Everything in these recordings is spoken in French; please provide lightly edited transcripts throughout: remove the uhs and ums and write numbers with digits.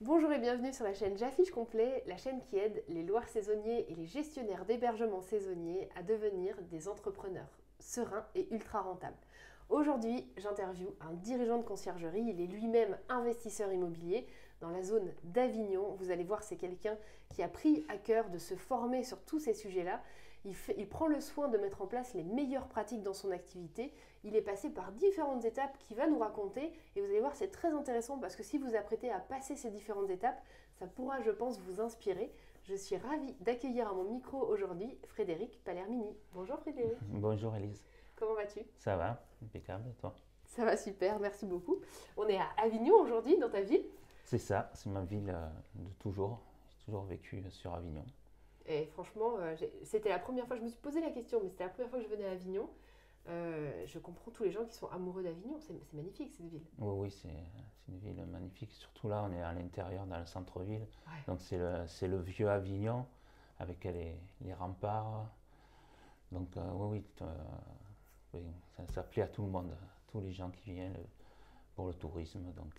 Bonjour et bienvenue sur la chaîne J'affiche complet, la chaîne qui aide les loueurs saisonniers et les gestionnaires d'hébergement saisonnier à devenir des entrepreneurs sereins et ultra rentables. Aujourd'hui, j'interviewe un dirigeant de conciergerie, il est lui-même investisseur immobilier dans la zone d'Avignon. Vous allez voir, c'est quelqu'un qui a pris à cœur de se former sur tous ces sujets-là. Il prend le soin de mettre en place les meilleures pratiques dans son activité. Il est passé par différentes étapes qu'il va nous raconter et vous allez voir, c'est très intéressant parce que si vous apprêtez à passer ces différentes étapes, ça pourra, je pense, vous inspirer. Je suis ravie d'accueillir à mon micro aujourd'hui Frédéric Palermini. Bonjour Frédéric. Bonjour Elise. Comment vas-tu? Ça va? Impeccable, et toi? Ça va super, merci beaucoup. On est à Avignon aujourd'hui, dans ta ville. C'est ça, c'est ma ville de toujours. J'ai toujours vécu sur Avignon. Et franchement, c'était la première fois, je me suis posé la question, mais c'était la première fois que je venais à Avignon. Je comprends tous les gens qui sont amoureux d'Avignon, c'est magnifique cette ville. Oui, oui, c'est une ville magnifique. Surtout là, on est à l'intérieur, dans le centre-ville. Ouais. Donc c'est le vieux Avignon avec les remparts. Donc oui, oui, oui, ça plaît à tout le monde, tous les gens qui viennent pour le tourisme. Donc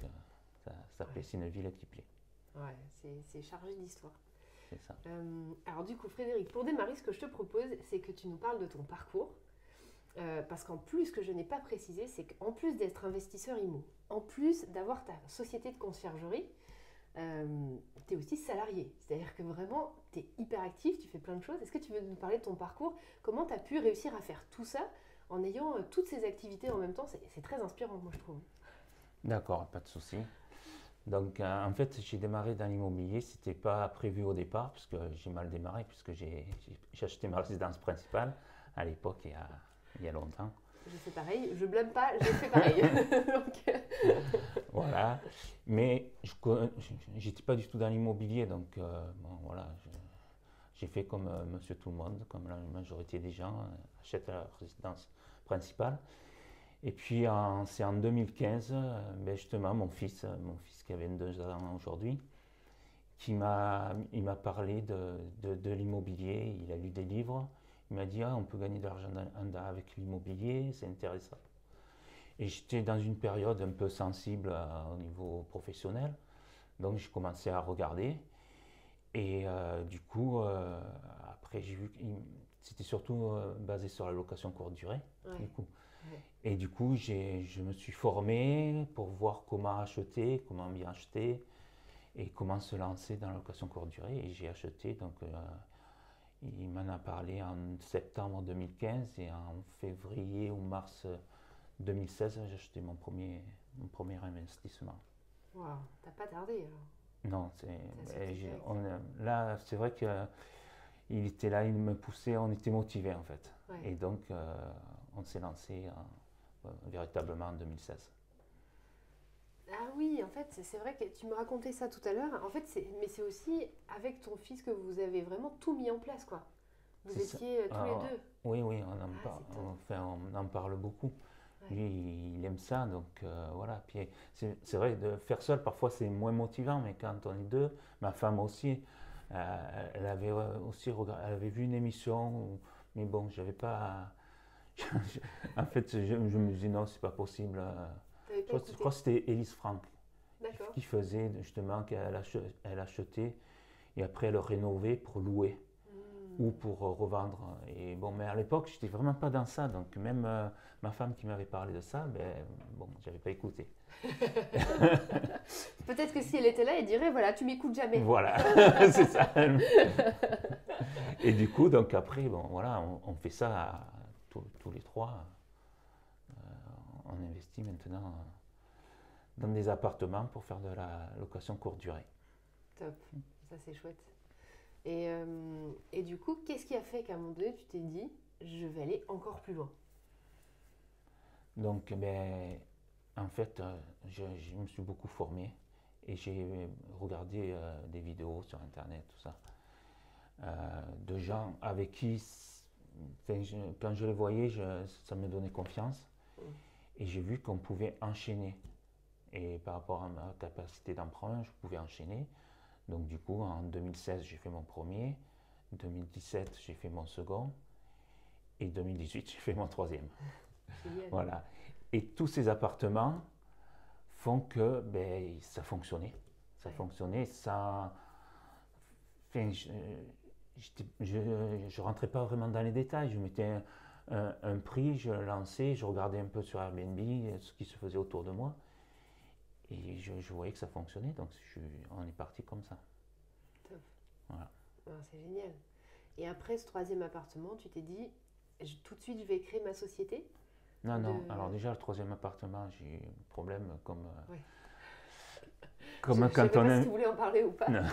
ça plaît, Ouais, c'est une ville qui plaît. ouais, c'est chargé d'histoire. C'est ça. Alors du coup, Frédéric, pour démarrer, ce que je te propose, c'est que tu nous parles de ton parcours. Parce qu'en plus, ce que je n'ai pas précisé, c'est qu'en plus d'être investisseur IMO, en plus d'avoir ta société de conciergerie, tu es aussi salarié. C'est-à-dire que vraiment, tu es hyper actif, tu fais plein de choses. Est-ce que tu veux nous parler de ton parcours? Comment tu as pu réussir à faire tout ça en ayant toutes ces activités en même temps? C'est très inspirant, moi, je trouve. D'accord, pas de souci. Donc, en fait, j'ai démarré dans l'immobilier. C'était pas prévu au départ, puisque j'ai mal démarré, puisque j'ai acheté ma résidence principale à l'époque, il y a longtemps. J'ai fait pareil, je blâme pas, j'ai fait pareil. Voilà. Mais je n'étais pas du tout dans l'immobilier, donc bon, voilà, j'ai fait comme monsieur tout le monde, comme la majorité des gens, achètent la résidence principale. Et puis c'est en 2015, ben justement, mon fils qui a 22 ans aujourd'hui, il m'a parlé de l'immobilier. Il a lu des livres. Il m'a dit, ah, on peut gagner de l'argent avec l'immobilier, c'est intéressant. Et j'étais dans une période un peu sensible au niveau professionnel. Donc j'ai commencé à regarder. Et du coup, après, j'ai vu que c'était surtout basé sur la location courte durée. Du Ouais, coup. ouais. Et du coup, je me suis formé pour voir comment acheter, comment bien acheter et comment se lancer dans la location courte durée. Et j'ai acheté, donc il m'en a parlé en septembre 2015 et en février ou mars 2016, j'ai acheté mon premier investissement. Waouh, t'as pas tardé alors. Non, T'as sauté direct. là, c'est vrai qu'il était là, il me poussait, on était motivés en fait. Ouais. Et donc, on s'est lancé véritablement en 2016. Ah oui, en fait, c'est vrai que tu me racontais ça tout à l'heure. En fait, mais c'est aussi avec ton fils que vous avez vraiment tout mis en place, quoi. Vous C'est ça. étiez tous les deux. Oui, oui, Ah, c'est top. on en parle beaucoup. Ouais. Lui, il aime ça, donc voilà. Puis c'est vrai, de faire seul, parfois c'est moins motivant, mais quand on est deux, ma femme aussi, elle avait aussi elle avait vu une émission, mais bon, j'avais pas. En fait, je me disais non, c'est pas possible. T'avais pas Je crois écouté. que c'était Elise Frank D'accord. qui faisait justement elle achetait et après elle rénovait pour louer ou Hmm. pour revendre. Et bon, mais à l'époque, j'étais vraiment pas dans ça. Donc même ma femme qui m'avait parlé de ça, ben bon, j'avais pas écouté. Peut-être que si elle était là, elle dirait voilà, tu m'écoutes jamais. Voilà, c'est ça. Et du coup, donc après, bon, voilà, on fait ça tous les trois. On investit maintenant dans des appartements pour faire de la location courte durée. Top. Ça, c'est chouette. Et du coup, qu'est-ce qui a fait qu'à un moment donné, tu t'es dit je vais aller encore plus loin? Donc, ben, en fait, je me suis beaucoup formé et j'ai regardé des vidéos sur Internet, tout ça, de gens avec qui, enfin, quand je les voyais, ça me donnait confiance Hmm. et j'ai vu qu'on pouvait enchaîner. Et par rapport à ma capacité d'emprunt, je pouvais enchaîner. Donc, du coup, en 2016, j'ai fait mon premier, 2017, j'ai fait mon second et 2018, j'ai fait mon troisième. Génial. Voilà. Et tous ces appartements font que ben, ça fonctionnait. Ça fonctionnait sans... Enfin, je rentrais pas vraiment dans les détails. Je mettais un prix, je lançais, je regardais un peu sur Airbnb ce qui se faisait autour de moi. Et je voyais que ça fonctionnait, donc on est parti comme ça. Top. Voilà. C'est génial. Et après ce troisième appartement, tu t'es dit, tout de suite, je vais créer ma société? Non. Alors déjà, le troisième appartement, j'ai eu un problème comme... Ouais. Comme je quand savais on pas a... si tu voulais en parler ou pas. Non.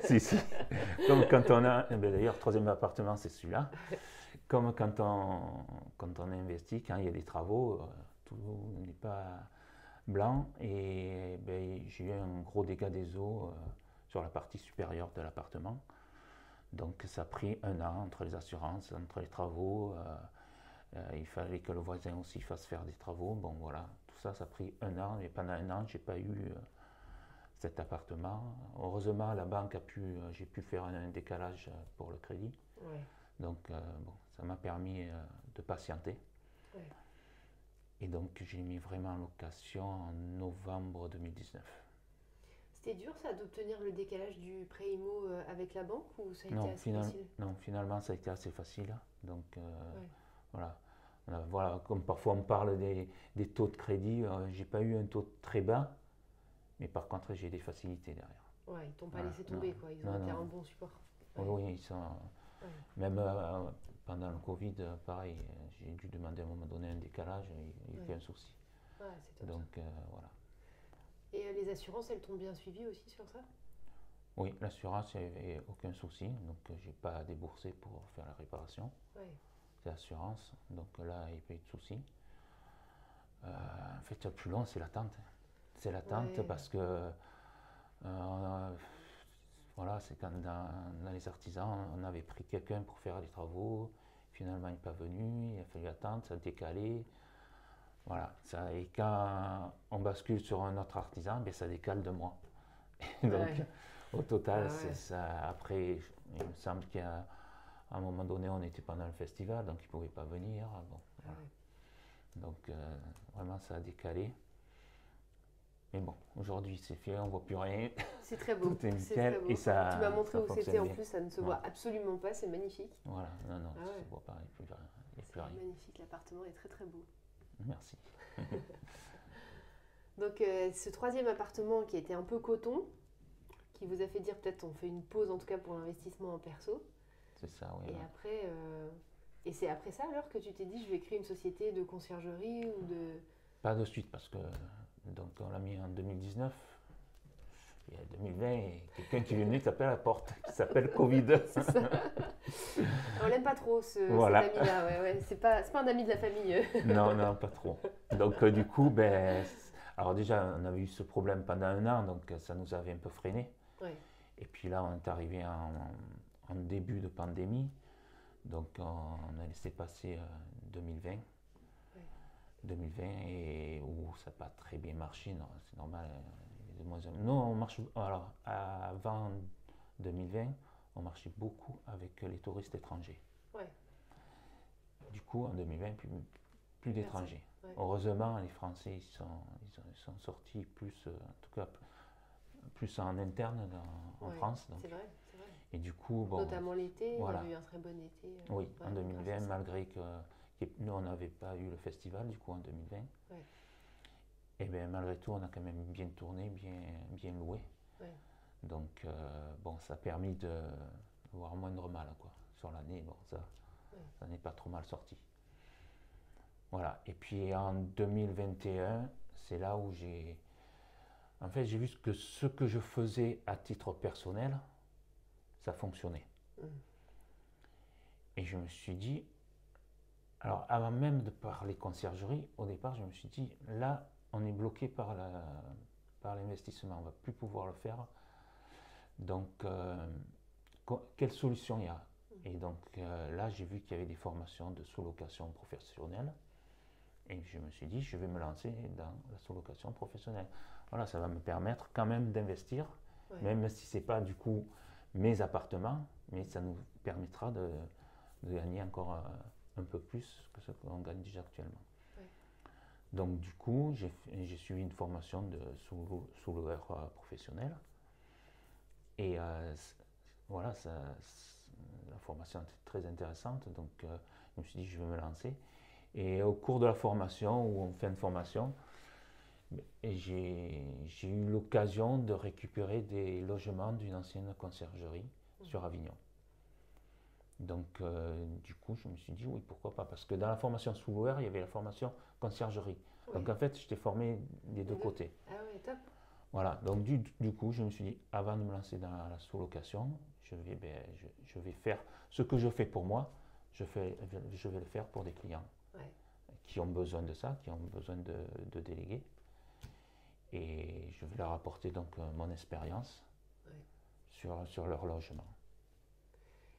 Si. Comme quand on a... D'ailleurs, le troisième appartement, c'est celui-là. Comme quand on investit, quand il y a des travaux, tout n'est pas blanc. Et j'ai eu un gros dégât des eaux sur la partie supérieure de l'appartement. Donc ça a pris 1 an entre les assurances, entre les travaux. Il fallait que le voisin aussi fasse faire des travaux. Bon voilà, tout ça, ça a pris 1 an. Et pendant 1 an, je n'ai pas eu cet appartement. Heureusement, la banque j'ai pu faire un décalage pour le crédit. Ouais. Donc bon, ça m'a permis de patienter. Ouais. Et donc j'ai mis vraiment en location en novembre 2019. C'était dur ça d'obtenir le décalage du prêt IMO avec la banque ou ça a été assez facile? Non, finalement ça a été assez facile. Donc voilà. Voilà, comme parfois on parle des taux de crédit, j'ai pas eu un taux très bas, mais par contre j'ai des facilités derrière. Ouais, ils t'ont pas laissé tomber quoi, ils ont été un bon support. Ouais. Oui, ils sont. Même pendant le Covid, pareil, j'ai dû demander à un moment donné un décalage, il n'y a aucun souci. Ouais, c'est top. Donc voilà. Et les assurances, elles t'ont bien suivi aussi sur ça? Oui, l'assurance, il n'y avait aucun souci, donc j'ai pas à débourser pour faire la réparation. Ouais. C'est l'assurance, donc là, il n'y a pas eu de souci. En fait, le plus long, c'est l'attente. C'est l'attente parce que voilà, c'est quand dans les artisans, on avait pris quelqu'un pour faire les travaux, finalement il n'est pas venu, il a fallu attendre, ça a décalé. Voilà, et quand on bascule sur un autre artisan, ça décale de mois. Donc au total, c'est ça. Après, il me semble qu'à un moment donné, on était pendant le festival, donc il ne pouvait pas venir. Bon, voilà. Donc vraiment, ça a décalé. Mais bon, aujourd'hui c'est fait, on ne voit plus rien. C'est très beau. Tout est nickel. Très beau. Et ça, tu m'as montré où c'était en bien. plus, ça ne se voit absolument pas, c'est magnifique. Voilà, non, ça se voit pas, il n'y a plus rien. Magnifique, l'appartement est très très beau. Merci. Donc ce troisième appartement qui était un peu coton, qui vous a fait dire peut-être on fait une pause en tout cas pour l'investissement en perso. C'est ça, oui. Et après, et c'est après ça alors que tu t'es dit je vais créer une société de conciergerie ou de... Pas de suite parce que donc on l'a mis en 2019. Et en 2020, quelqu'un qui est venu taper à la porte, qui s'appelle Covid. C'est ça. On l'aime pas trop cet ami-là, ouais. C'est pas un ami de la famille. Non, pas trop. Donc du coup, alors déjà on avait eu ce problème pendant 1 an, donc ça nous avait un peu freiné. Ouais. Et puis là on est arrivé en début de pandémie, donc on a laissé passer 2020. 2020 et où ça n'a pas très bien marché, non, c'est normal. Non, on marche. Alors, avant 2020, on marchait beaucoup avec les touristes étrangers. Ouais. Du coup, en 2020, plus d'étrangers. Ouais. Heureusement, les Français ils sont sortis plus, en tout cas, plus en interne en France. Donc. C'est vrai. Et du coup, bon. Notamment l'été, voilà. Il y a eu un très bon été. Oui, en 2020, malgré que nous, on n'avait pas eu le festival, du coup, en 2020. Ouais. Et bien, malgré tout, on a quand même bien tourné, bien loué. Ouais. Donc, bon, ça a permis de voir moindre mal, quoi. Sur l'année, bon, ça n'est pas trop mal sorti. Voilà. Et puis, en 2021, c'est là où en fait, j'ai vu que ce que je faisais à titre personnel, ça fonctionnait. Et je me suis dit, alors avant même de parler conciergerie, au départ, je me suis dit, là, on est bloqué par l'investissement, on ne va plus pouvoir le faire. Donc, quelle solution il y a? Et donc là, j'ai vu qu'il y avait des formations de sous-location professionnelle. Et je me suis dit, je vais me lancer dans la sous-location professionnelle. Voilà, ça va me permettre quand même d'investir, même si ce n'est pas du coup mes appartements, mais ça nous permettra de gagner encore un peu plus que ce qu'on gagne déjà actuellement. Donc du coup, j'ai suivi une formation de sous-loueur professionnel. Et voilà, la formation était très intéressante, donc je me suis dit je vais me lancer. Et au cours de la formation, ou en fin de formation, j'ai eu l'occasion de récupérer des logements d'une ancienne conciergerie sur Avignon. Donc, du coup, je me suis dit oui, pourquoi pas, parce que dans la formation sous-loueur, il y avait la formation conciergerie. Oui. Donc, en fait, j'étais formé des deux côtés. Ah oui, top. Voilà, donc du coup, je me suis dit, avant de me lancer dans la sous-location, je vais faire ce que je fais pour moi, je vais le faire pour des clients qui ont besoin de ça, qui ont besoin de déléguer. Et je vais leur apporter donc mon expérience sur leur logement.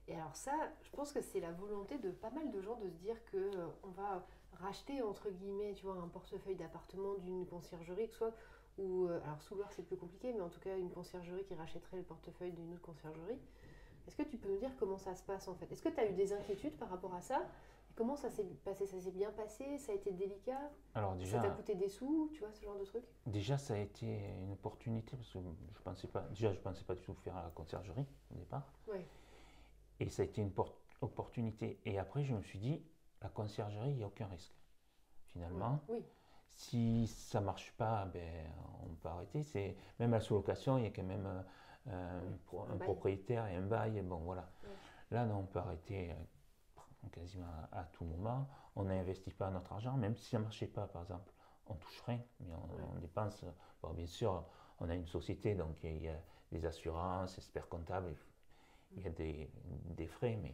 Et alors ça, je pense que c'est la volonté de pas mal de gens de se dire que on va racheter entre guillemets, tu vois, un portefeuille d'appartement d'une conciergerie, que ce soit ou alors sous-loueur c'est plus compliqué, mais en tout cas une conciergerie qui rachèterait le portefeuille d'une autre conciergerie. Est-ce que tu peux nous dire comment ça se passe en fait? Est-ce que tu as eu des inquiétudes par rapport à ça? Comment ça s'est passé? Ça s'est bien passé? Ça a été délicat? Alors Ça t'a déjà, coûté des sous? Tu vois, ce genre de truc? déjà ça a été une opportunité parce que je pensais pas du tout faire la conciergerie au départ. Ouais. Et ça a été une opportunité. Et après, je me suis dit, la conciergerie, il n'y a aucun risque. Finalement, Oui. si ça ne marche pas, ben, on peut arrêter. Même la sous-location, il y a quand même un propriétaire et un bail. Et bon, voilà. Ouais. Là, non, on peut arrêter quasiment à tout moment. On n'investit pas notre argent, même si ça ne marchait pas, par exemple. On touche rien, mais on dépense. Bon, bien sûr, on a une société, donc il y a des assurances, experts comptables. Il y a des frais, mais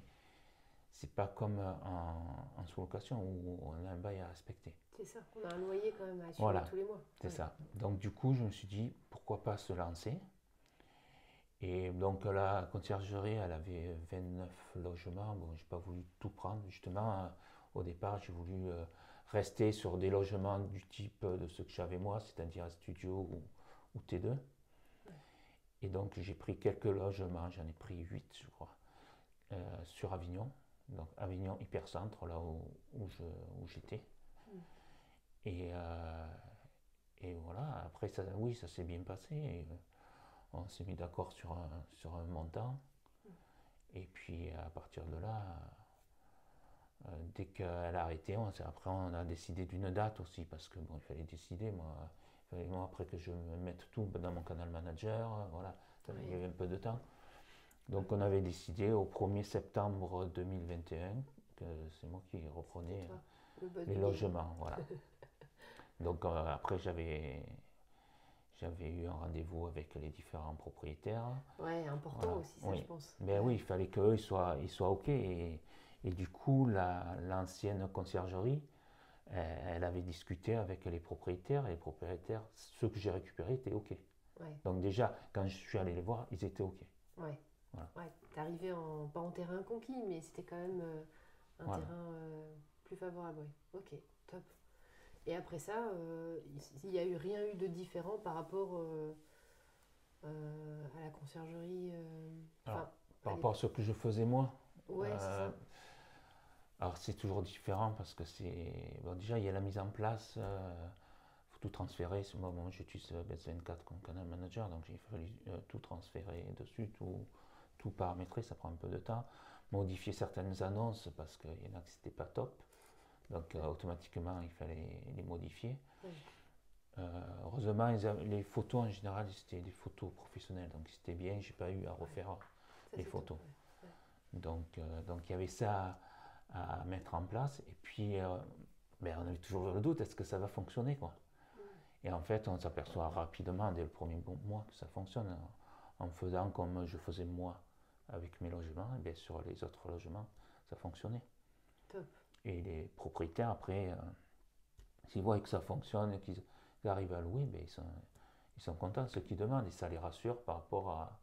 c'est pas comme en sous-location où on a un bail à respecter. C'est ça, on a un loyer quand même à assurer tous les mois. C'est ça. Donc du coup, je me suis dit, pourquoi pas se lancer? Et donc la conciergerie, elle avait 29 logements. Bon, j'ai pas voulu tout prendre. Justement, au départ, j'ai voulu rester sur des logements du type de ceux que j'avais moi, c'est-à-dire un studio ou T2. Et donc j'ai pris quelques logements, j'en ai pris 8 je crois, sur Avignon, donc Avignon Hypercentre, là où j'étais. Et voilà, après ça, oui, ça s'est bien passé, et on s'est mis d'accord sur un montant. Et puis à partir de là, dès qu'elle a arrêté, après on a décidé d'une date aussi, parce que bon, il fallait décider, moi après que je me mette tout dans mon canal manager, voilà. Il y avait un peu de temps. Donc on avait décidé au 1er septembre 2021 que c'est moi qui reprenais les logements. Voilà. Donc après j'avais eu un rendez-vous avec les différents propriétaires. Ouais, important aussi ça, je pense. Mais oui, il fallait qu'eux ils soient OK. Et du coup, l'ancienne conciergerie, elle avait discuté avec les propriétaires, et les propriétaires, ceux que j'ai récupérés étaient OK. Donc déjà, quand je suis allé les voir, ils étaient OK. Ouais. T'es arrivé pas en terrain conquis, mais c'était quand même un terrain plus favorable. Ok, top. Et après ça, il n'y a rien eu de différent par rapport à la conciergerie par rapport à ce que je faisais moi. Ouais, c'est ça. Alors c'est toujours différent parce que déjà il y a la mise en place. Faut tout transférer. Moi, j'utilise BS24 comme canal manager, donc il fallu tout transférer dessus, tout paramétrer, ça prend un peu de temps. Modifier certaines annonces parce qu'il y en a qui n'étaient pas top, donc automatiquement il fallait les modifier. Heureusement, les photos en général c'était des photos professionnelles, donc c'était bien, j'ai pas eu à refaire les photos. Donc il y avait ça à mettre en place, et puis on avait toujours le doute, est-ce que ça va fonctionner quoi. Et en fait, on s'aperçoit rapidement, dès le premier mois, que ça fonctionne. En faisant comme je faisais moi avec mes logements, et bien sur les autres logements, ça fonctionnait. Top. Et les propriétaires, après, s'ils voient que ça fonctionne et qu'ils arrivent à louer, bien, ils sont contents, ceux qui demandent, et ça les rassure par rapport à...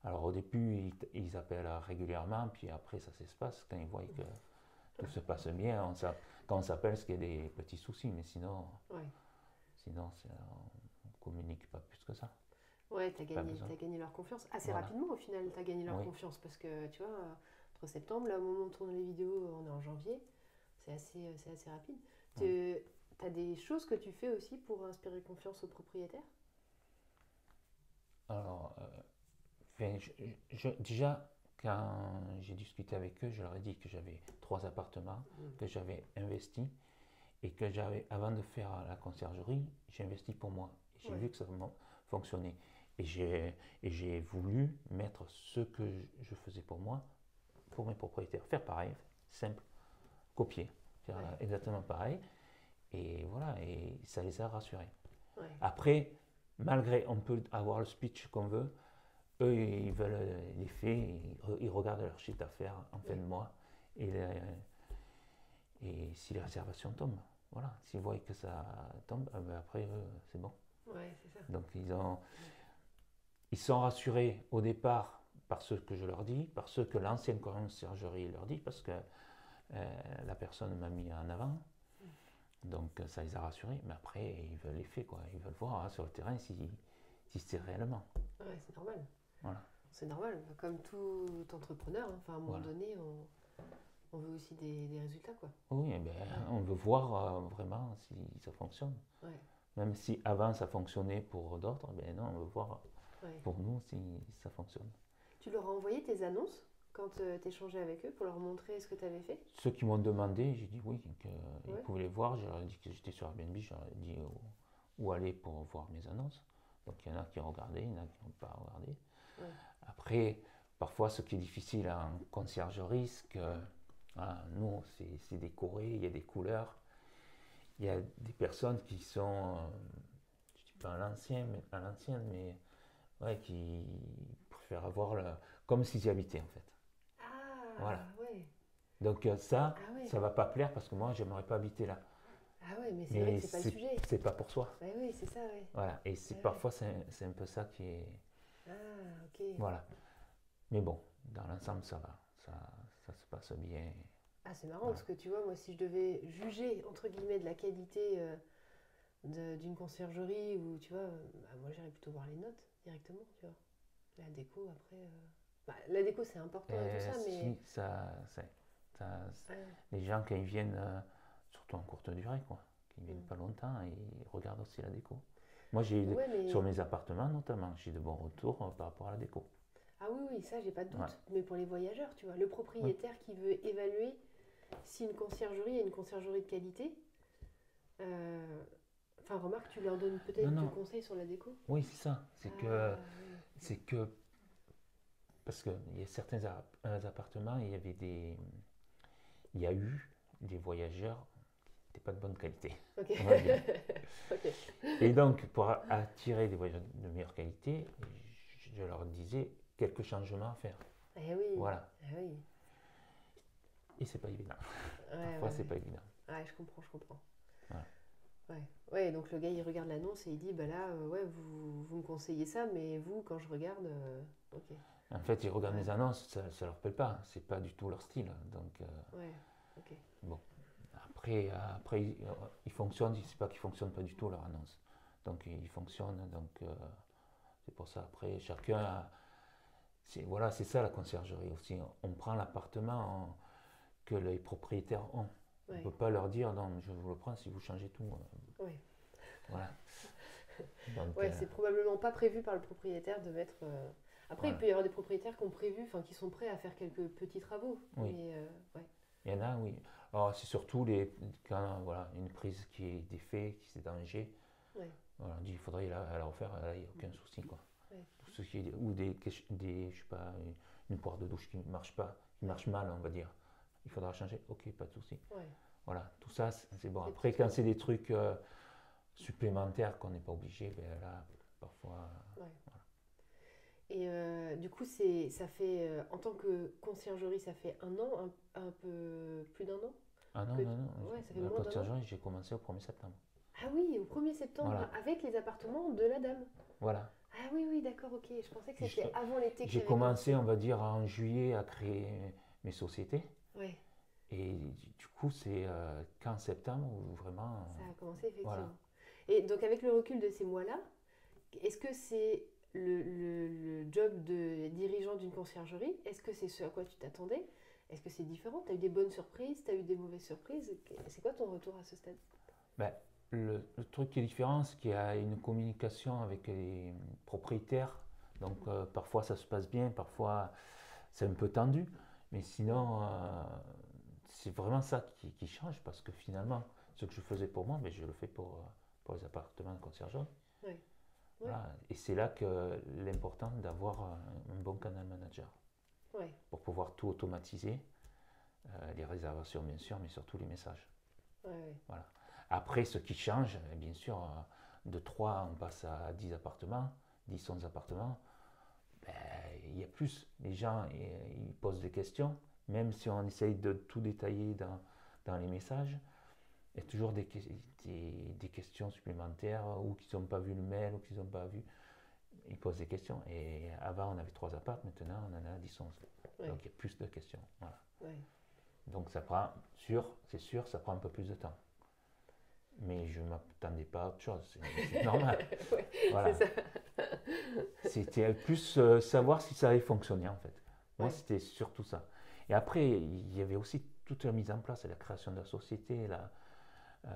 Alors au début, ils appellent régulièrement, puis après, ça s'espace. Quand ils voient que tout se passe bien, quand on s'appelle, c'est qu'il y a des petits soucis, mais sinon... Sinon, on ne communique pas plus que ça. Ouais, tu as gagné leur confiance. Assez rapidement, au final, tu as gagné leur confiance. Parce que, tu vois, entre septembre, là, au moment où on tourne les vidéos, on est en janvier. C'est assez rapide. Tu as des choses que tu fais aussi pour inspirer confiance aux propriétaires? Alors, Enfin, déjà, quand j'ai discuté avec eux, je leur ai dit que j'avais 3 appartements, que j'avais investi et que avant de faire la conciergerie, j'ai investi pour moi. J'ai Ouais. vu que ça fonctionnait. Et j'ai voulu mettre ce que je faisais pour moi, pour mes propriétaires. Faire pareil, simple, copier, faire Ouais. exactement pareil. Et voilà, et ça les a rassurés. Ouais. Après, malgré, on peut avoir le speech qu'on veut, eux, ils veulent les faits, ils regardent leur chiffre d'affaires en fin de mois, et, et si les réservations tombent, voilà, s'ils voient que ça tombe, ben après, c'est bon. Ouais, c'est ça. Donc, ils sont rassurés au départ par ce que je leur dis, par ce que l'ancienne conciergerie leur dit, parce que la personne m'a mis en avant. Donc ça les a rassurés, mais après ils veulent les faits, quoi. Ils veulent voir sur le terrain si c'est réellement. Ouais, c'est normal. Voilà. C'est normal, comme tout entrepreneur, hein. Enfin, à un moment Voilà. donné, on veut aussi des résultats, quoi. Oui, eh ben, on veut voir vraiment si ça fonctionne. Ouais. Même si avant ça fonctionnait pour d'autres, ben non, on veut voir Ouais. pour nous si ça fonctionne. Tu leur as envoyé tes annonces quand tu échangeais avec eux pour leur montrer ce que tu avais fait? Ceux qui m'ont demandé, j'ai dit oui, qu'ils Ouais. pouvaient les voir. Je leur ai dit que j'étais sur Airbnb, je leur ai dit où aller pour voir mes annonces. Donc il y en a qui ont regardé, il y en a qui n'ont pas regardé. Ouais. Après, parfois ce qui est difficile en conciergerie, c'est que nous, c'est décoré, il y a des couleurs. Il y a des personnes qui sont, je ne dis pas à l'ancienne, mais ouais, qui préfèrent avoir comme s'ils y habitaient en fait. Ah, Voilà. ouais. Donc Ah ouais. ça va pas plaire parce que moi, j'aimerais pas habiter là. Ah ouais, mais c'est vrai Mais que c'est pas le sujet. c'est pas pour soi. Ouais, oui, c'est ça, ouais. Voilà. Et Ouais. parfois, c'est un peu ça qui est. Ah, ok. Voilà. Mais bon, dans l'ensemble, ça va. Ça se passe bien. Ah, c'est marrant Voilà. parce que tu vois, moi, si je devais juger, entre guillemets, de la qualité d'une conciergerie ou, tu vois, bah, moi, j'irais plutôt voir les notes directement, tu vois. La déco, après. Bah, la déco, c'est important et tout ça, mais. Si, ça- Ouais. les gens, quand ils viennent, surtout en courte durée, quoi, qui viennent Mm. pas longtemps, ils regardent aussi la déco. Moi, j'ai eu, Ouais, mais. sur mes appartements notamment, j'ai de bons retours par rapport à la déco. Ah oui, oui, ça, j'ai pas de doute. Ouais. Mais pour les voyageurs, tu vois, le Oui. propriétaire qui veut évaluer si une conciergerie est une conciergerie de qualité. euh, Enfin, remarque, tu leur donnes peut-être Non, du non. conseil sur la déco. Oui, c'est ça. Ah, C'est que, parce qu'il y a certains appartements, il y a eu des voyageurs qui n'étaient pas de bonne qualité, oui. Ok. on va dire. Ok. Et donc, pour attirer des voyageurs de meilleure qualité, je leur disais quelques changements à faire. Eh oui. Voilà. Eh oui. Et c'est pas évident. Ouais, Parfois, ouais, c'est ouais. pas évident. Ouais, je comprends, je comprends. Voilà. Ouais. Ouais, donc le gars, il regarde l'annonce et il dit, bah là, ouais, vous me conseillez ça, mais vous, quand je regarde, ok. En fait, ils regardent Ouais. mes annonces, ça leur plaît pas. C'est pas du tout leur style. Donc, Ouais, ok. bon. Après ils fonctionnent. C'est pas qu'ils fonctionnent pas du tout leur annonce. Donc, ils fonctionnent. Donc, c'est pour ça. Après, chacun voilà, c'est ça la conciergerie aussi. On prend l'appartement que les propriétaires ont. On ne Ouais, peut pas leur dire non, je vous le prends si vous changez tout. ouais. Voilà. Donc, Ouais, c'est probablement pas prévu par le propriétaire de mettre. Après, il voilà. peut y avoir des propriétaires qui ont prévu, enfin, qui sont prêts à faire quelques petits travaux. Oui. Mais ouais. Il y en a, oui. Alors, c'est surtout quand voilà, une prise qui est défaite, qui s'est danger. Ouais. Voilà, on dit il faudrait la refaire, là, il n'y a aucun souci. Quoi. Ouais. Tout ce qui est, ou je sais pas, une poire de douche qui ne marche pas, qui marche mal, on va dire. Il faudra changer, ok, pas de souci. Ouais. Voilà, tout ça, c'est bon. Des Après, petits quand trucs. c'est des trucs supplémentaires qu'on n'est pas obligé, ben là, parfois. Ouais. Voilà. Et du coup, ça fait, en tant que conciergerie, ça fait un an, un peu plus d'un an Ah non, que non, non. Ouais, ça fait La moins d'un an. conciergerie, j'ai commencé au 1er septembre. Ah oui, au 1er septembre, Voilà. avec les appartements de la dame. Voilà. Ah oui, oui, d'accord, ok. Je pensais que Puis c'était avant l'été que j'ai tu avais commencé, on va dire, en juillet à créer mes sociétés. Ouais, Et du coup, c'est qu'en septembre où vraiment. ça a commencé effectivement. Voilà. Et donc, avec le recul de ces mois-là, est-ce que c'est le job de dirigeant d'une conciergerie? Est-ce que c'est ce à quoi tu t'attendais? Est-ce que c'est différent? Tu as eu des bonnes surprises? Tu as eu des mauvaises surprises? C'est quoi ton retour à ce stade? Ben, le truc qui est différent, c'est qu'il y a une communication avec les propriétaires Donc parfois ça se passe bien, parfois c'est un peu tendu, mais sinon c'est vraiment ça qui change parce que finalement ce que je faisais pour moi, mais je le fais pour les appartements de conciergerie. Oui. Oui. Voilà. Et c'est là que l'important d'avoir un bon canal manager Oui. pour pouvoir tout automatiser, les réservations bien sûr, mais surtout les messages. Oui. Oui. Voilà. Après, ce qui change, bien sûr, de 3 on passe à 10 appartements, 10, 11 appartements, ben, il y a plus. Les gens ils posent des questions, même si on essaye de tout détailler dans les messages, il y a toujours des questions supplémentaires ou qu'ils n'ont pas vu le mail ou qu'ils n'ont pas vu. Ils posent des questions. Et avant, on avait 3 apparts, maintenant, on en a 10, 11. Oui. Donc, il y a plus de questions. Voilà. Oui. Donc, c'est sûr, ça prend un peu plus de temps. Mais je ne m'attendais pas à autre chose. C'est normal. Ouais, Voilà. c'est ça. C'était plus savoir si ça allait fonctionner, en fait. Moi, Ouais. c'était surtout ça. Et après, il y avait aussi toute la mise en place, la création de la société, euh,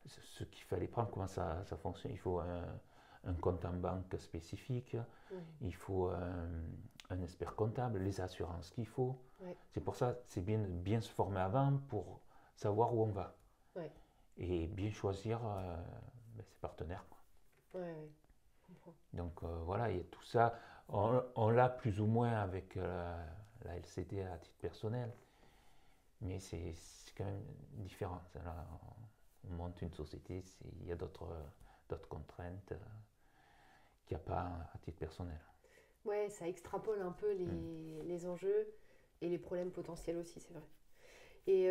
ce qu'il fallait prendre, comment ça fonctionne. Il faut un compte en banque spécifique, Oui. il faut un expert comptable, les assurances qu'il faut. Ouais. C'est pour ça, c'est bien de bien se former avant pour savoir où on va. Ouais. Et bien choisir ses partenaires, quoi. Ouais, ouais. Je comprends. Donc voilà, il y a tout ça. On l'a plus ou moins avec la LCD à titre personnel, mais c'est quand même différent. Là, on monte une société, il y a d'autres contraintes qu'il n'y a pas à titre personnel. Ouais, ça extrapole un peu les enjeux et les problèmes potentiels aussi, c'est vrai. Et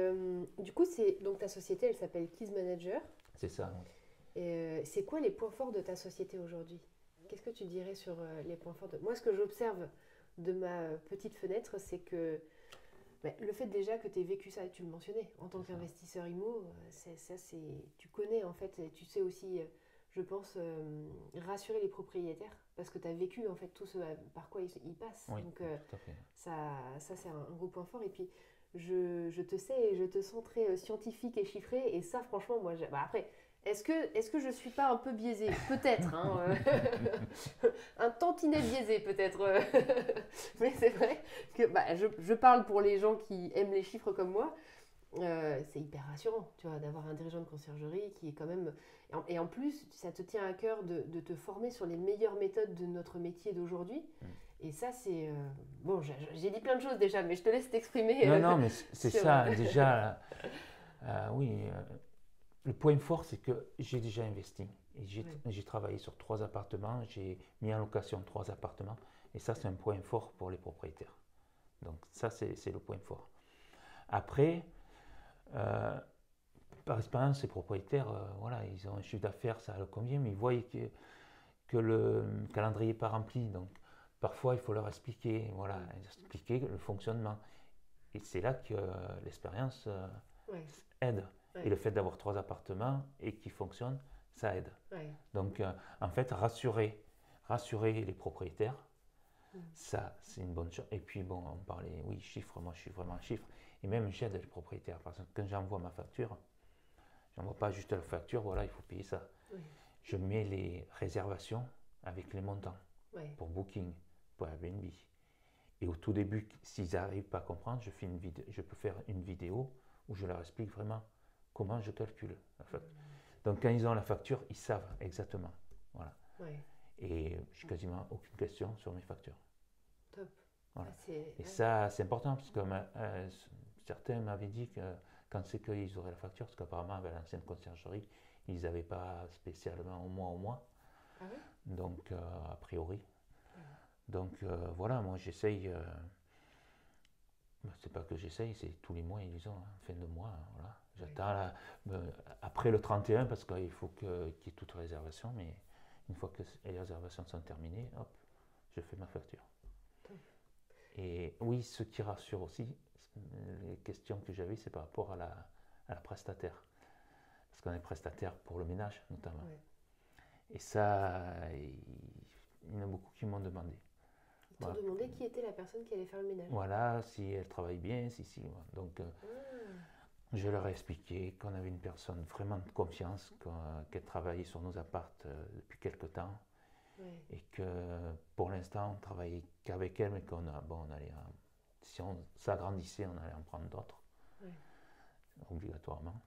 du coup, donc ta société, elle s'appelle Keys Manager. C'est ça. Et c'est quoi les points forts de ta société aujourd'hui? Qu'est-ce que tu dirais sur les points forts de... Moi, ce que j'observe de ma petite fenêtre, c'est que le fait déjà que tu aies vécu ça, et tu le mentionnais, en tant qu'investisseur IMO, tu connais en fait, et tu sais aussi, je pense, rassurer les propriétaires, parce que tu as vécu en fait tout ce par quoi ils passent. Oui, Donc tout à fait. ça c'est un gros point fort. Et puis, je te sais et je te sens très scientifique et chiffré, et ça franchement, moi, après... Est-ce que je ne suis pas un peu biaisée? Peut-être, hein, un tantinet biaisé peut-être. Mais c'est vrai que je parle pour les gens qui aiment les chiffres comme moi. C'est hyper rassurant, tu vois, d'avoir un dirigeant de conciergerie qui est quand même... Et en plus, ça te tient à cœur de te former sur les meilleures méthodes de notre métier d'aujourd'hui. Et ça, c'est... Bon, j'ai dit plein de choses déjà, mais je te laisse t'exprimer. Non, mais c'est sur... ça, déjà, oui... Le point fort, c'est que j'ai déjà investi. Et j'ai travaillé sur 3 appartements, j'ai mis en location 3 appartements. Et ça, c'est un point fort pour les propriétaires. Donc ça, c'est le point fort. Après, par expérience, les propriétaires, voilà, ils ont un chiffre d'affaires, ça leur convient, mais ils voient que le calendrier n'est pas rempli. Donc parfois, il faut leur expliquer, voilà, expliquer le fonctionnement. Et c'est là que l'expérience aide. Et le fait d'avoir 3 appartements et qui fonctionnent, ça aide. Ouais. Donc, en fait, rassurer les propriétaires, ça, c'est une bonne chose. Et puis, bon, on parlait, oui, chiffres, moi, je suis vraiment chiffre. Et même, j'aide les propriétaires. Parce que quand j'envoie ma facture, j'envoie pas juste la facture, voilà, il faut payer ça. Oui. Je mets les réservations avec les montants pour Booking, pour Airbnb. Et au tout début, s'ils n'arrivent pas à comprendre, je peux faire une vidéo où je leur explique vraiment comment je calcule la facture. Donc quand ils ont la facture, ils savent exactement. Voilà. Ouais. Et j'ai quasiment aucune question sur mes factures. Top. Voilà. Et ça, c'est important parce que certains m'avaient dit que quand c'est qu'ils auraient la facture, parce qu'apparemment avec l'ancienne conciergerie, ils n'avaient pas spécialement au mois. Ah ouais? Donc a priori. Donc voilà, moi j'essaye... c'est pas que j'essaye, c'est tous les mois, ils ont, fin de mois, voilà. J'attends après le 31 parce qu'il faut qu'il y ait toute réservation, mais une fois que les réservations sont terminées, hop, je fais ma facture. Et oui, ce qui rassure aussi, les questions que j'avais, c'est par rapport à la prestataire. Parce qu'on est prestataire pour le ménage, notamment. Ouais. Et ça, il y en a beaucoup qui m'ont demandé. Ils t'ont demandé qui était la personne qui allait faire le ménage. Voilà, si elle travaille bien, si. Donc, je leur ai expliqué qu'on avait une personne vraiment de confiance, qu'elle travaillait sur nos apparts depuis quelque temps Ouais. Et que pour l'instant, on travaillait qu'avec elle, mais on allait, si on s'agrandissait, on allait en prendre d'autres, Ouais. obligatoirement.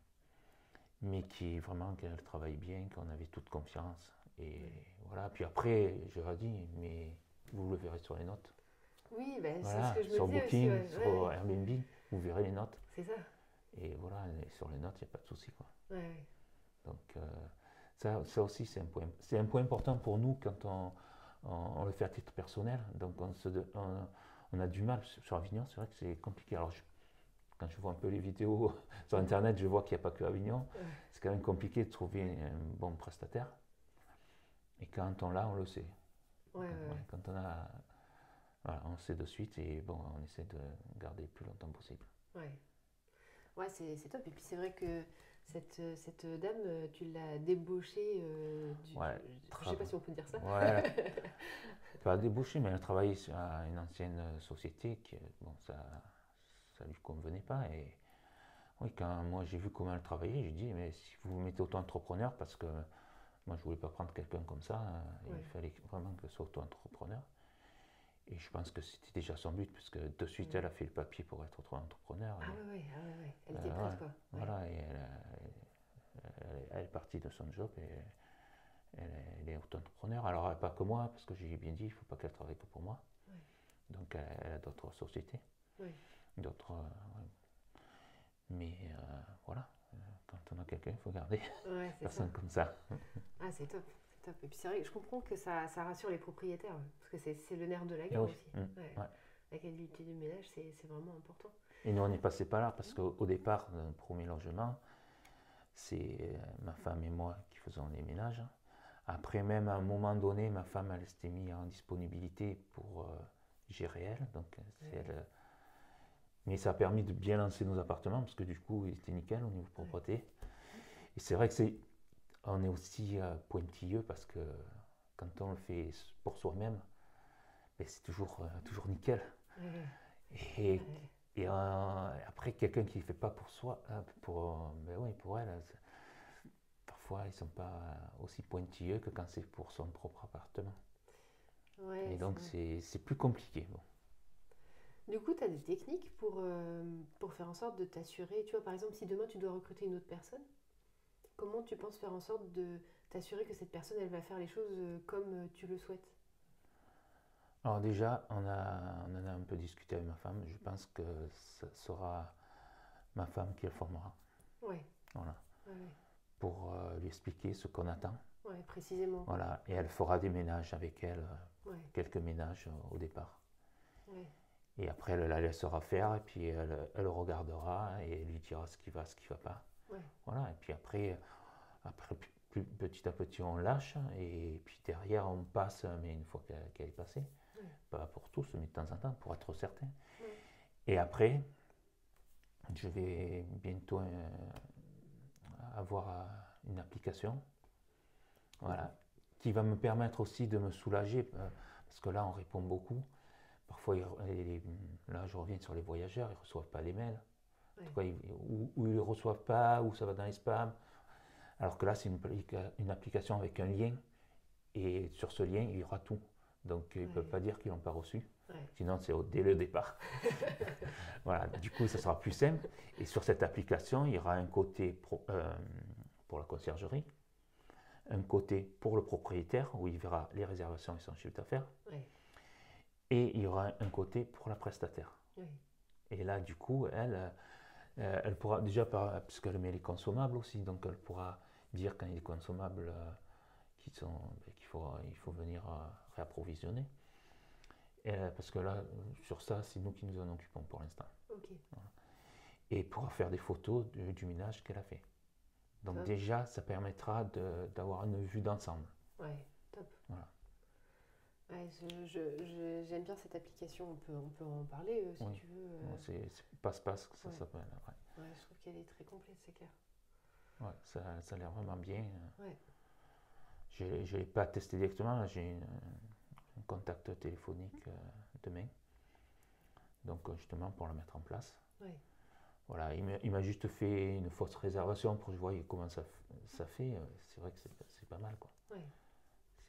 Mais qui vraiment qu'elle travaille bien, qu'on avait toute confiance. Et Ouais. voilà, puis après, je leur ai dit, mais vous le verrez sur les notes. Oui, ben, c'est ce Voilà, que je me sur disais aussi. Booking, Ouais. sur Ouais. Airbnb, vous verrez les notes. C'est ça. Et voilà, sur les notes, il n'y a pas de souci, quoi. Ouais. Ouais. Donc ça aussi, c'est un point important pour nous quand on le fait à titre personnel. Donc on a du mal sur Avignon, c'est vrai que c'est compliqué. Alors quand je vois un peu les vidéos sur Internet, je vois qu'il n'y a pas que Avignon. Ouais. C'est quand même compliqué de trouver un bon prestataire. Et quand on l'a, on le sait. Ouais, Donc, ouais, quand on a, voilà, on sait de suite et bon, on essaie de garder le plus longtemps possible. ouais. Ouais, c'est top. Et puis c'est vrai que cette dame, tu l'as débauchée Ouais, je sais pas si on peut dire ça. ouais, pas débouché, mais elle travaillait sur une ancienne société qui, bon, ça lui convenait pas. Et oui, quand moi j'ai vu comment elle travaillait, j'ai dit, mais si vous vous mettez auto-entrepreneur, parce que moi je voulais pas prendre quelqu'un comme ça, Ouais. il fallait vraiment que ce soit auto-entrepreneur. Et je pense que c'était déjà son but, parce que de suite Mm. elle a fait le papier pour être auto-entrepreneur. Ah ouais, ouais, ah ouais, ouais. Elle était Ouais, prête, quoi. Ouais. voilà, et elle est partie de son job et elle est auto-entrepreneur. Alors pas que moi, parce que j'ai bien dit, il ne faut pas qu'elle travaille que pour moi. Ouais. Donc elle a d'autres sociétés, Ouais. d'autres. Ouais. Mais voilà, quand on a quelqu'un, il faut garder Ouais, c'est ça. personne comme ça. Ah, c'est top. C'est top. Et puis c'est vrai que je comprends que ça rassure les propriétaires, ouais, parce que c'est le nerf de la Et guerre oui, aussi. Ouais. ouais. La qualité du ménage, c'est vraiment important. Et nous, on est passé par là, parce qu'au départ, dans le premier logement, c'est ma femme et moi qui faisons les ménages. Après, même à un moment donné, ma femme, elle s'était mise en disponibilité pour gérer elle. Donc, c'est Ouais. elle. Mais ça a permis de bien lancer nos appartements, parce que du coup, ils étaient nickel au niveau Ouais. propreté. Et c'est vrai que on est aussi pointilleux, parce que quand on le fait pour soi-même, ben, c'est toujours nickel. Ouais. Et, Ouais. et après, quelqu'un qui ne fait pas pour soi, ben oui, pour elle, parfois ils ne sont pas aussi pointilleux que quand c'est pour son propre appartement. Ouais, Et c'est donc vrai. c'est plus compliqué. Bon. Du coup, tu as des techniques pour faire en sorte de t'assurer. Tu vois, par exemple, si demain tu dois recruter une autre personne, comment tu penses faire en sorte de t'assurer que cette personne, elle va faire les choses comme tu le souhaites? Alors déjà, on en a un peu discuté avec ma femme. Je pense que ce sera ma femme qui le formera. Ouais, Voilà. ouais, ouais. Pour lui expliquer ce qu'on attend. Ouais, précisément, quoi. Voilà. Et Ouais, elle fera des ménages avec elle, ouais, quelques ménages au départ. ouais, Et après, elle la laissera faire, et puis elle regardera et elle lui dira ce qui va, ce qui ne va pas. ouais, Voilà. Et puis après petit à petit, on lâche, et puis derrière, on passe, mais une fois qu'elle est passée, ouais, pas pour tous, mais de temps en temps, pour être certain. ouais. Et après, je vais bientôt avoir une application, Mhm. voilà, qui va me permettre aussi de me soulager, parce que là, on répond beaucoup. Parfois, là, je reviens sur les voyageurs, ils ne reçoivent pas les mails. En Ouais, tout cas, ou ils ne les reçoivent pas, ou ça va dans les spams. Alors que là, c'est une application avec un lien, et sur ce lien, il y aura tout. Donc, ils ne peuvent ouais, pas dire qu'ils ne l'ont pas reçu. ouais. Sinon, c'est dès le départ. Voilà, du coup, ça sera plus simple. Et sur cette application, il y aura un côté pour la conciergerie, un côté pour le propriétaire, où il verra les réservations et son chiffre d'affaires, Ouais, et il y aura un côté pour la prestataire. ouais, Et là, du coup, elle pourra, déjà, puisqu'elle met les consommables aussi, donc elle pourra dire quand il y a des consommables il faut venir réapprovisionner. Parce que là, sur ça, c'est nous qui nous en occupons pour l'instant. ok, Et pourra faire des photos du ménage qu'elle a fait. Donc top. déjà, ça permettra d'avoir une vue d'ensemble. Ouais, top. Voilà. Ouais, j'aime bien cette application, on peut en parler si Oui. tu veux. C'est Passe-Passe que ça Ouais, s'appelle. ouais, je trouve qu'elle est très complète, c'est clair. Ouais. Ouais, ça a l'air vraiment bien. Ouais, Je ne l'ai pas testé directement, là, j'ai un contact téléphonique demain. Donc justement pour la mettre en place. ouais, Voilà, il m'a juste fait une fausse réservation pour que je voie comment ça fait. C'est vrai que c'est pas mal, quoi. ouais.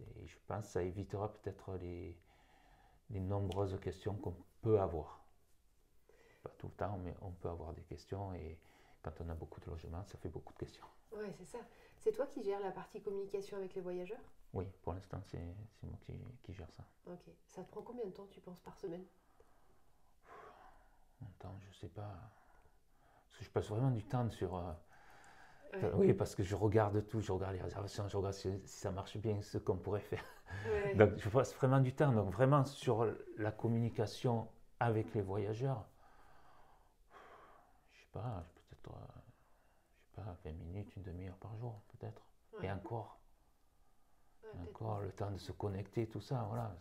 Je pense que ça évitera peut-être les nombreuses questions qu'on peut avoir. Pas tout le temps, mais on peut avoir des questions et quand on a beaucoup de logements, ça fait beaucoup de questions. Ouais, c'est ça. C'est toi qui gères la partie communication avec les voyageurs? Oui, pour l'instant, c'est moi qui gère ça. Ok. Ça te prend combien de temps, tu penses, par semaine? En temps, je sais pas. Parce que je passe vraiment du temps sur. Ouais. Oui, parce que je regarde tout, je regarde les réservations, je regarde si ça marche bien, ce qu'on pourrait faire. Ouais. Donc, je passe vraiment du temps. Donc, vraiment sur la communication avec les voyageurs, je sais pas, peut-être, je sais pas, 20 minutes, une demi-heure par jour, peut-être. Ouais. Et encore, Ouais, peut-être encore le temps de se connecter, tout ça, voilà.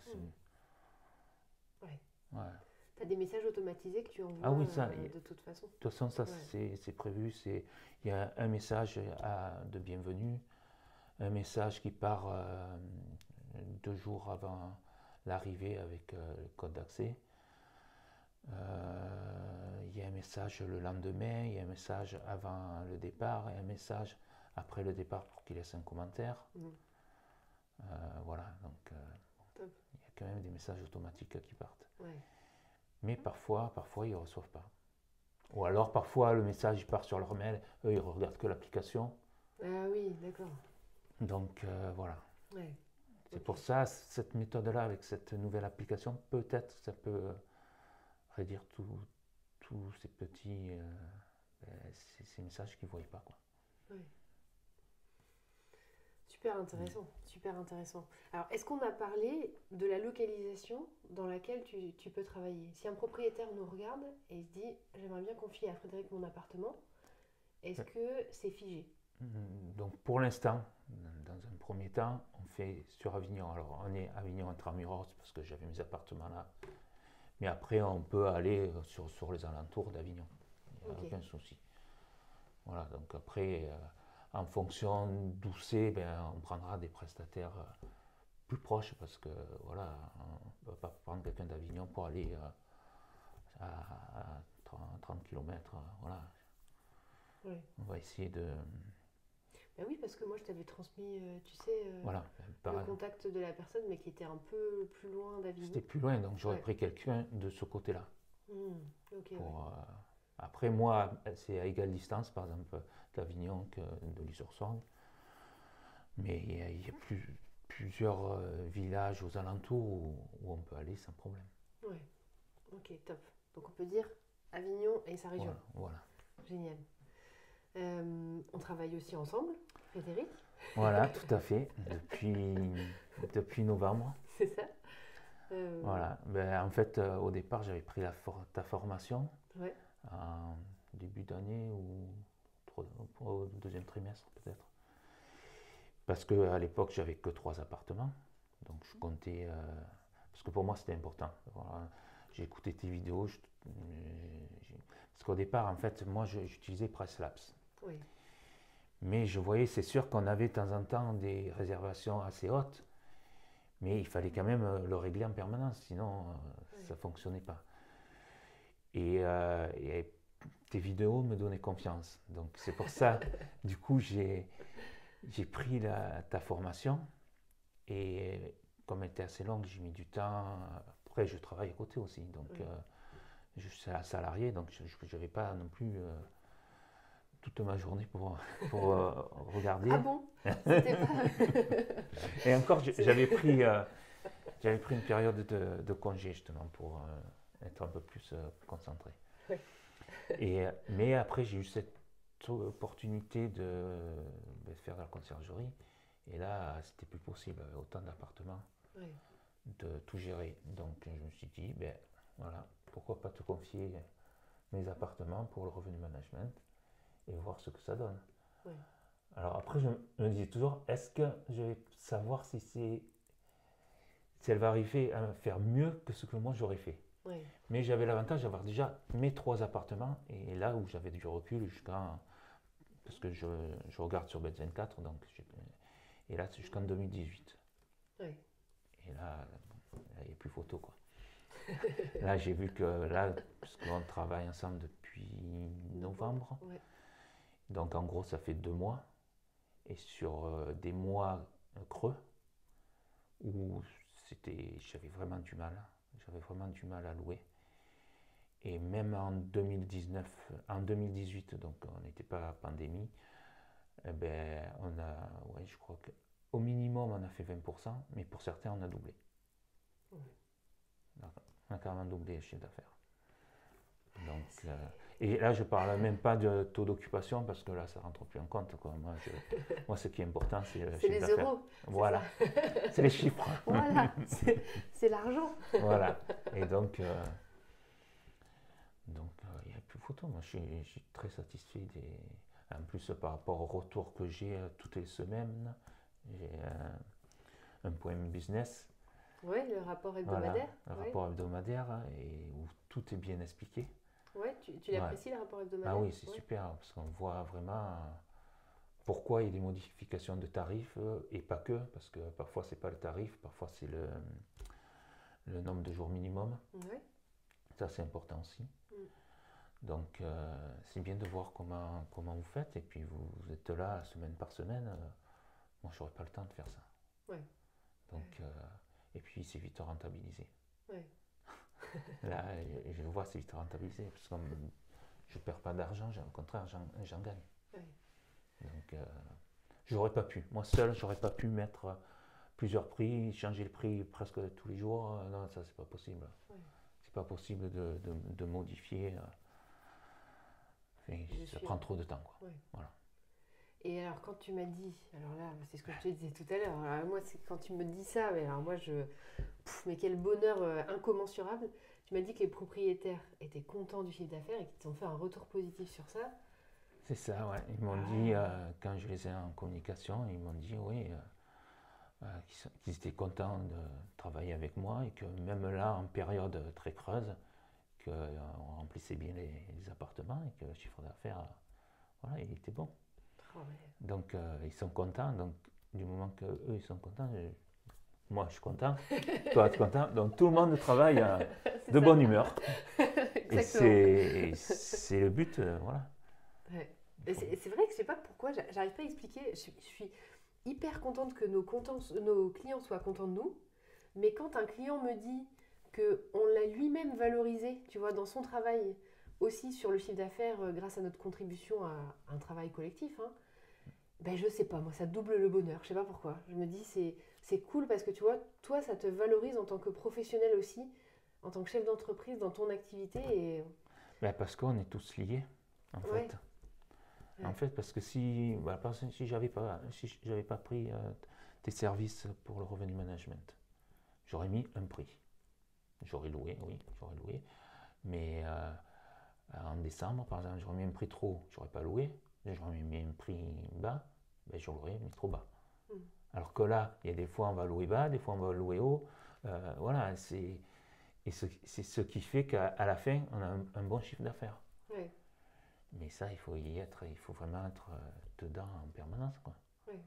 Ouais. Ouais. T'as des messages automatisés que tu envoies Ah oui, ça, de toute façon? de toute façon, ça Ouais. c'est prévu. Il y a un message de bienvenue, un message qui part 2 jours avant l'arrivée avec le code d'accès. Il y a un message le lendemain, il y a un message avant le départ et un message après le départ pour qu'il laisse un commentaire. Mhm. Voilà, donc Top. il y a quand même des messages automatiques qui partent. Ouais. Mais parfois ils ne reçoivent pas. Ou alors parfois le message il part sur leur mail, eux ils regardent que l'application. Ah oui, d'accord. Donc voilà. Ouais. C'est Ok. pour ça, cette méthode-là, avec cette nouvelle application, peut-être ça peut réduire tous ces petits ces messages qu'ils ne voient pas. Quoi. Ouais. Super intéressant, super intéressant. Alors, est-ce qu'on a parlé de la localisation dans laquelle tu peux travailler? Si un propriétaire nous regarde et se dit, j'aimerais bien confier à Frédéric mon appartement, est-ce que c'est figé? Donc pour l'instant, dans un premier temps, on fait sur Avignon. Alors on est Avignon intramuros parce que j'avais mes appartements là. Mais après on peut aller sur les alentours d'Avignon. Il n'y a Ok, aucun souci. Voilà, donc après, en fonction d'où c'est, ben, on prendra des prestataires plus proches parce que voilà, on ne va pas prendre quelqu'un d'Avignon pour aller à 30 km. Voilà, ouais. on va essayer de. Ben oui, parce que moi je t'avais transmis, tu sais, Voilà, le contact de la personne, mais qui était un peu plus loin c'était d'Avignon. plus loin, donc j'aurais Ouais. pris quelqu'un de ce côté-là. Hmm, ok, ouais. Pour, après, moi, c'est à égale distance, par exemple, d'Avignon que de l'Isle-sur-Sorgue. Mais il y a plusieurs villages aux alentours où on peut aller sans problème. Ouais, ok, top. Donc on peut dire Avignon et sa région. Voilà. Génial. On travaille aussi ensemble, Frédéric, Voilà, tout à fait, depuis novembre. c'est ça? Voilà. Ben, en fait, au départ, j'avais pris ta formation Ouais, en début d'année ou au deuxième trimestre peut-être. Parce qu'à l'époque, j'avais que 3 appartements. Donc je comptais. Parce que pour moi, c'était important. Voilà. J'ai écouté tes vidéos. Parce qu'au départ, en fait, moi, j'utilisais PressLabs. oui, Mais je voyais, c'est sûr qu'on avait de temps en temps des réservations assez hautes. Mais il fallait quand même le régler en permanence. Sinon, ça ne fonctionnait pas. Et tes vidéos me donnaient confiance. Donc c'est pour ça, du coup, j'ai pris ta formation et comme elle était assez longue, j'ai mis du temps. Après, je travaille à côté aussi, donc je suis salarié, donc je n'avais pas non plus toute ma journée pour regarder. ah bon? C'était pas. Et encore, j'avais pris une période de congé justement pour être un peu plus concentré. Ouais. Mais après, j'ai eu cette opportunité de faire de la conciergerie. Et là, c'était plus possible, avec autant d'appartements, Ouais. de tout gérer. Donc, je me suis dit, ben voilà, pourquoi pas te confier mes appartements pour le revenu management et voir ce que ça donne. Ouais. Alors après, je me disais toujours, est-ce que je vais savoir si elle va arriver à faire mieux que ce que moi j'aurais fait. Ouais. Mais j'avais l'avantage d'avoir déjà mes 3 appartements et là où j'avais du recul parce que je regarde sur Bet24, donc et là c'est jusqu'en 2018. Ouais. Et là, il n'y a plus photo quoi. Là j'ai vu que là, puisqu'on travaille ensemble depuis novembre, Ouais. donc en gros ça fait 2 mois. Et sur des mois creux, où j'avais vraiment du mal. J'avais vraiment du mal à louer. Et même en 2019, en 2018, donc on n'était pas à pandémie, eh ben, ouais, je crois qu'au minimum on a fait 20%, mais pour certains on a doublé. On a carrément doublé le chiffre d'affaires. Donc, et là je ne parle même pas de taux d'occupation parce que là ça ne rentre plus en compte, quoi. Moi ce qui est important c'est le chiffre d'affaires. C'est les euros. Voilà, c'est les chiffres. Voilà, c'est l'argent. Voilà, et donc il n'y a plus photo. Moi, je suis très satisfait En plus, par rapport au retour que j'ai toutes les semaines, j'ai un point business. Oui, le rapport hebdomadaire. Voilà, le rapport hebdomadaire et où tout est bien expliqué. Oui, tu l'apprécies le rapport hebdomadaire? Ah oui, c'est super parce qu'on voit vraiment pourquoi il y a des modifications de tarifs et pas que, parce que parfois c'est pas le tarif, parfois c'est le nombre de jours minimum. Ouais. Ça c'est important aussi. Donc c'est bien de voir comment vous faites et puis vous êtes là semaine par semaine. Moi je n'aurais pas le temps de faire ça. Ouais. Donc, et puis c'est vite rentabilisé. Ouais. Là je vois c'est vite rentabilisé parce que je ne perds pas d'argent, au contraire j'en gagne. Ouais. Donc j'aurais pas pu, moi seul j'aurais pas pu mettre plusieurs prix, changer le prix presque tous les jours. Non, ça c'est pas possible. Ouais. C'est pas possible de modifier. Ça prend trop de temps, quoi. Ouais. Voilà. Et alors quand tu m'as dit, alors là c'est ce que je te disais tout à l'heure, alors moi c'est quand tu me dis ça, mais alors moi mais quel bonheur incommensurable, tu m'as dit que les propriétaires étaient contents du chiffre d'affaires et qu'ils t'ont fait un retour positif sur ça. C'est ça, ouais. Ils m'ont dit, quand je les ai en communication, ils m'ont dit oui, qu'ils étaient contents de travailler avec moi et que même là, en période très creuse, qu'on remplissait bien les appartements et que le chiffre d'affaires, voilà, il était bon. Oh, ouais. Donc ils sont contents, donc du moment qu'eux ils sont contents, moi je suis content, toi tu es content, donc tout le monde travaille de bonne humeur. Et c'est le but, voilà. Ouais. C'est vrai que je sais pas pourquoi, j'arrive pas à expliquer, je suis hyper contente que nos clients soient contents de nous, mais quand un client me dit qu'on l'a lui-même valorisé, tu vois, dans son travail, aussi sur le chiffre d'affaires grâce à notre contribution à un travail collectif, hein, ben je sais pas, moi ça double le bonheur, je sais pas pourquoi. Je me dis c'est cool parce que tu vois, toi ça te valorise en tant que professionnel aussi, en tant que chef d'entreprise dans ton activité et... Ben parce qu'on est tous liés, en fait. Ouais. En fait, parce que si j'avais pas pris tes services pour le revenu management, j'aurais mis un prix. J'aurais loué, oui, j'aurais loué. Mais en décembre, par exemple, j'aurais mis un prix trop haut, j'aurais pas loué. J'aurais mis un prix bas, ben j'aurais mis trop bas. Alors que là, il y a des fois on va louer bas, des fois on va louer haut. Voilà, c'est ce qui fait qu'à la fin, on a un bon chiffre d'affaires. Ouais. Mais ça, il faut y être, il faut vraiment être dedans en permanence, quoi. Ouais.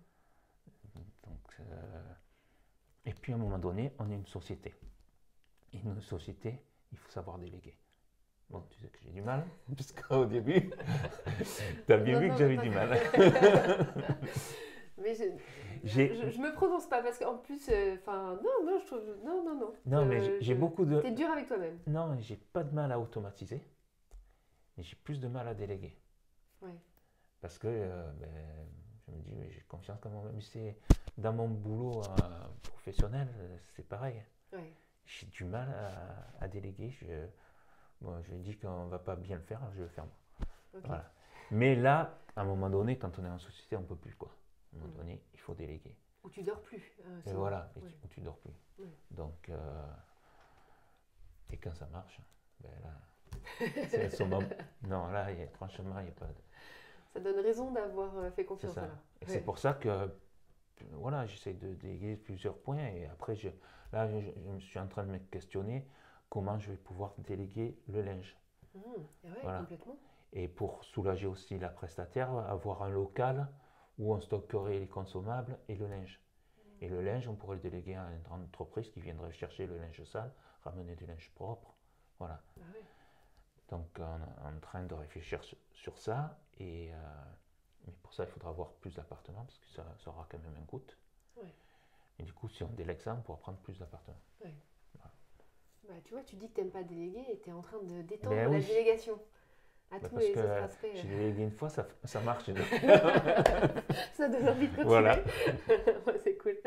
Donc, et puis à un moment donné, on est une société. Et une société, il faut savoir déléguer. Bon, tu sais que j'ai du mal, puisqu'au début, tu as bien vu que j'avais du mal. Mais je me prononce pas parce qu'en plus, non, je trouve, non. Non, mais j'ai beaucoup de... T'es dur avec toi-même. Non, j'ai pas de mal à automatiser, mais j'ai plus de mal à déléguer. Ouais. Parce que je me dis, j'ai confiance quand même, c'est dans mon boulot professionnel, c'est pareil. Ouais. J'ai du mal à déléguer. Je dis qu'on ne va pas bien le faire, je vais le faire moi. Okay. Voilà. Mais là, à un moment donné, quand on est en société, on ne peut plus, quoi. À un moment donné, il faut déléguer. Ou tu dors plus. Et voilà, ou tu dors plus. Ouais. Donc, et quand ça marche, ben là, c'est le summum. Non, là, franchement, il n'y a pas de... Ça donne raison d'avoir fait confiance. C'est ça. Et c'est pour ça que, voilà, j'essaie de déléguer plusieurs points. Et après, je me suis en train de me questionner comment je vais pouvoir déléguer le linge. Voilà. Complètement. Et pour soulager aussi la prestataire, avoir un local où on stockerait les consommables et le linge. Et le linge, on pourrait le déléguer à une entreprise qui viendrait chercher le linge sale, ramener du linge propre. Voilà. Donc, on est en train de réfléchir sur ça. Mais pour ça, il faudra avoir plus d'appartements parce que ça aura quand même un coût. Et du coup, si on délègue ça, on pourra prendre plus d'appartements. Ouais. Voilà. Bah, tu vois, tu dis que tu n'aimes pas déléguer et tu es en train de d'étendre Ben la oui. délégation à tous Parce les que autres aspects. j'ai délégué une fois, ça marche. Ça donne envie de continuer. Voilà. Ouais, c'est cool.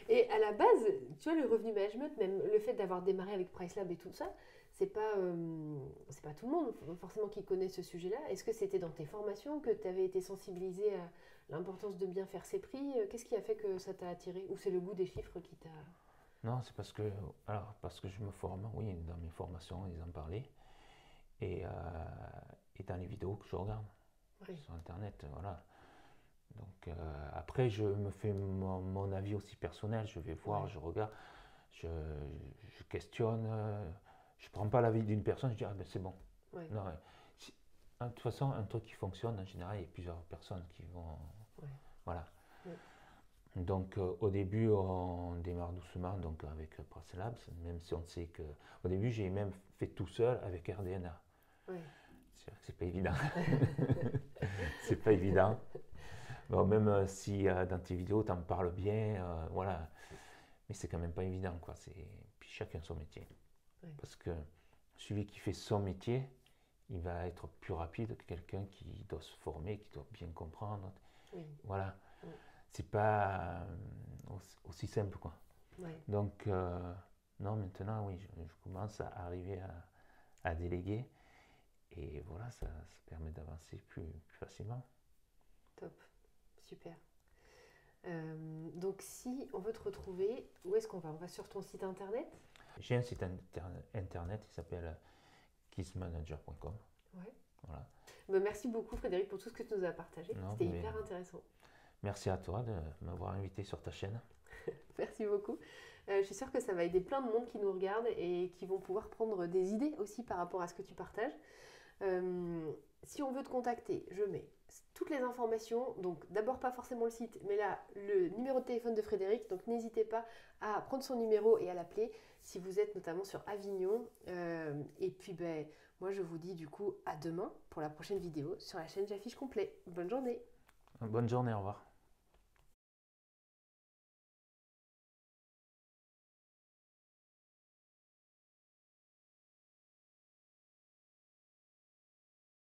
Et à la base, tu vois, le revenu management, même le fait d'avoir démarré avec PriceLab et tout ça, c'est pas tout le monde forcément qui connaît ce sujet-là. Est-ce que c'était dans tes formations que tu avais été sensibilisé à l'importance de bien faire ses prix? Qu'est-ce qui a fait que ça t'a attiré? Ou c'est le goût des chiffres qui t'a... Non, c'est parce que je me forme, oui, dans mes formations, ils en parlaient. Et dans les vidéos que je regarde Oui. sur Internet, voilà. Donc après, je me fais mon avis aussi personnel, je vais voir, je regarde, je questionne, je prends pas l'avis d'une personne, je dis ah ben c'est bon. Ouais. Non, ouais. De toute façon, un truc qui fonctionne, en général, il y a plusieurs personnes qui vont... Ouais. Voilà. Ouais. Donc au début, on démarre doucement donc, avec PriceLab, même si on sait que... Au début, j'ai même fait tout seul avec RDNA. Ouais. C'est pas évident. C'est pas évident. Bon, même si dans tes vidéos, tu en parles bien, voilà. Mais c'est quand même pas évident, quoi. Puis chacun son métier. Ouais. Parce que celui qui fait son métier, il va être plus rapide que quelqu'un qui doit se former, qui doit bien comprendre. Oui. Voilà. Oui. C'est pas aussi simple, quoi. Ouais. Donc, non, maintenant, oui, je commence à arriver à déléguer. Et voilà, ça permet d'avancer plus facilement. Top. Super. Donc si on veut te retrouver, où est-ce qu'on va? On va sur ton site internet? J'ai un site internet qui s'appelle kissmanager.com. Ouais. Voilà. Merci beaucoup Frédéric pour tout ce que tu nous as partagé. C'était hyper intéressant. Merci à toi de m'avoir invité sur ta chaîne. Merci beaucoup. Je suis sûre que ça va aider plein de monde qui nous regarde et qui vont pouvoir prendre des idées aussi par rapport à ce que tu partages. Si on veut te contacter, je mets toutes les informations, donc d'abord pas forcément le site, mais là le numéro de téléphone de Frédéric, donc n'hésitez pas à prendre son numéro et à l'appeler si vous êtes notamment sur Avignon. Et puis moi je vous dis du coup à demain pour la prochaine vidéo sur la chaîne J'affiche complet. Bonne journée. Bonne journée, au revoir.